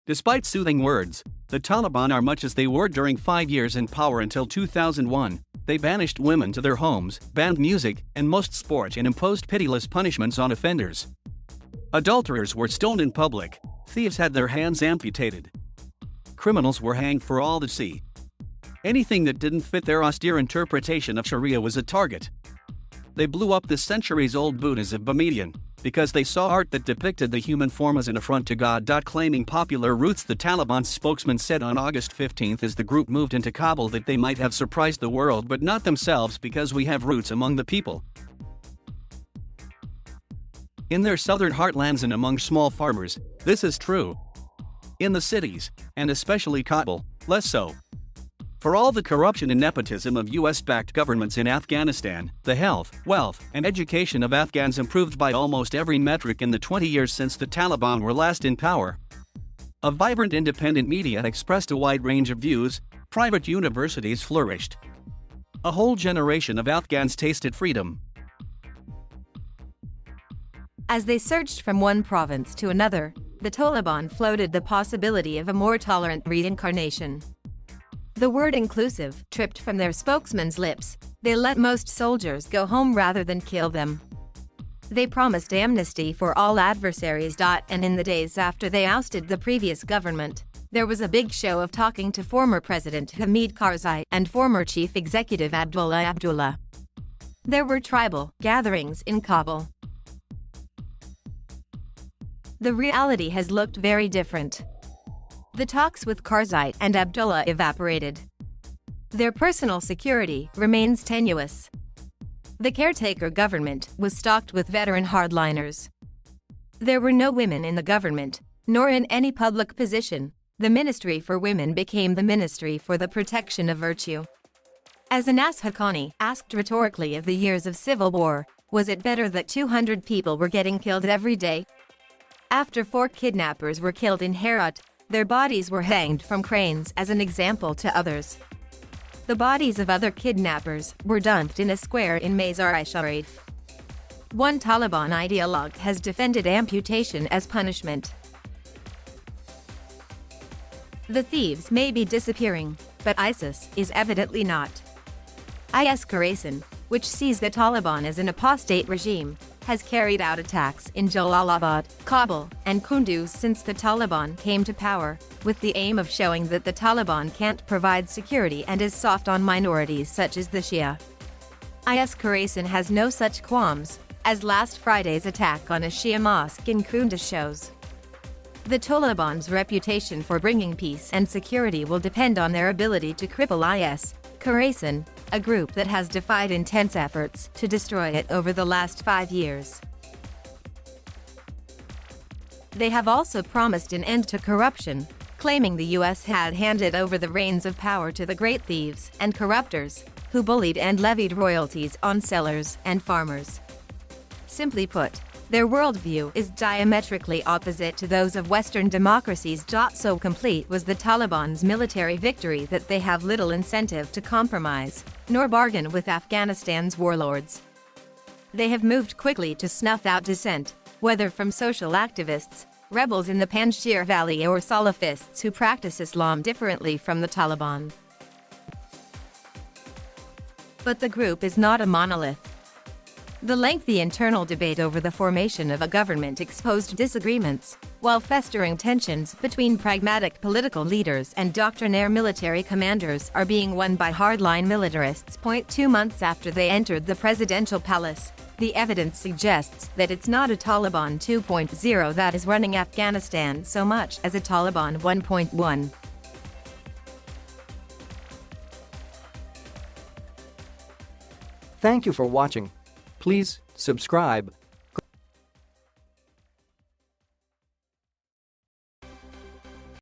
Despite soothing words, the Taliban are much as they were during 5 years in power until 2001. They banished women to their homes, banned music and most sport, and imposed pitiless punishments on offenders. Adulterers were stoned in public, thieves had their hands amputated. Criminals were hanged for all to see. Anything that didn't fit their austere interpretation of Sharia was a target. They blew up the centuries-old Buddhas of Bamiyan because they saw art that depicted the human form as an affront to God. Claiming popular roots, the Taliban's spokesman said on August 15 as the group moved into Kabul that they might have surprised the world but not themselves because we have roots among the people. In their southern heartlands and among small farmers, this is true. In the cities, and especially Kabul, less so. For all the corruption and nepotism of US-backed governments in Afghanistan, the health, wealth, and education of Afghans improved by almost every metric in the 20 years since the Taliban were last in power. A vibrant independent media expressed a wide range of views, private universities flourished. A whole generation of Afghans tasted freedom. As they surged from one province to another, the Taliban floated the possibility of a more tolerant reincarnation. The word inclusive tripped from their spokesman's lips. They let most soldiers go home rather than kill them. They promised amnesty for all adversaries. And in the days after they ousted the previous government, there was a big show of talking to former President Hamid Karzai and former Chief Executive Abdullah. There were tribal gatherings in Kabul. The reality has looked very different. The talks with Karzai and Abdullah evaporated. Their personal security remains tenuous. The caretaker government was stocked with veteran hardliners. There were no women in the government, nor in any public position. The Ministry for Women became the Ministry for the Protection of Virtue. As Anas Haqqani asked rhetorically of the years of civil war, was it better that 200 people were getting killed every day? After 4 kidnappers were killed in Herat, their bodies were hanged from cranes as an example to others. The bodies of other kidnappers were dumped in a square in Mazar-i-Sharif. One Taliban ideologue has defended amputation as punishment. The thieves may be disappearing, but ISIS is evidently not. IS Khorasan, which sees the Taliban as an apostate regime, has carried out attacks in Jalalabad, Kabul, and Kunduz since the Taliban came to power, with the aim of showing that the Taliban can't provide security and is soft on minorities such as the Shia. IS Khorasan has no such qualms, as last Friday's attack on a Shia mosque in Kunduz shows. The Taliban's reputation for bringing peace and security will depend on their ability to cripple IS Khorasan, a group that has defied intense efforts to destroy it over the last 5 years. They have also promised an end to corruption, claiming the US had handed over the reins of power to the great thieves and corruptors, who bullied and levied royalties on sellers and farmers. Simply put, their worldview is diametrically opposite to those of Western democracies. So complete was the Taliban's military victory that they have little incentive to compromise, nor bargain with Afghanistan's warlords. They have moved quickly to snuff out dissent, whether from social activists, rebels in the Panjshir Valley, or Salafists who practice Islam differently from the Taliban. But the group is not a monolith. The lengthy internal debate over the formation of a government exposed disagreements, while festering tensions between pragmatic political leaders and doctrinaire military commanders are being won by hardline militarists. 2 months after they entered the presidential palace, the evidence suggests that it's not a Taliban 2.0 that is running Afghanistan so much as a Taliban 1.1. Thank you for watching. Please subscribe.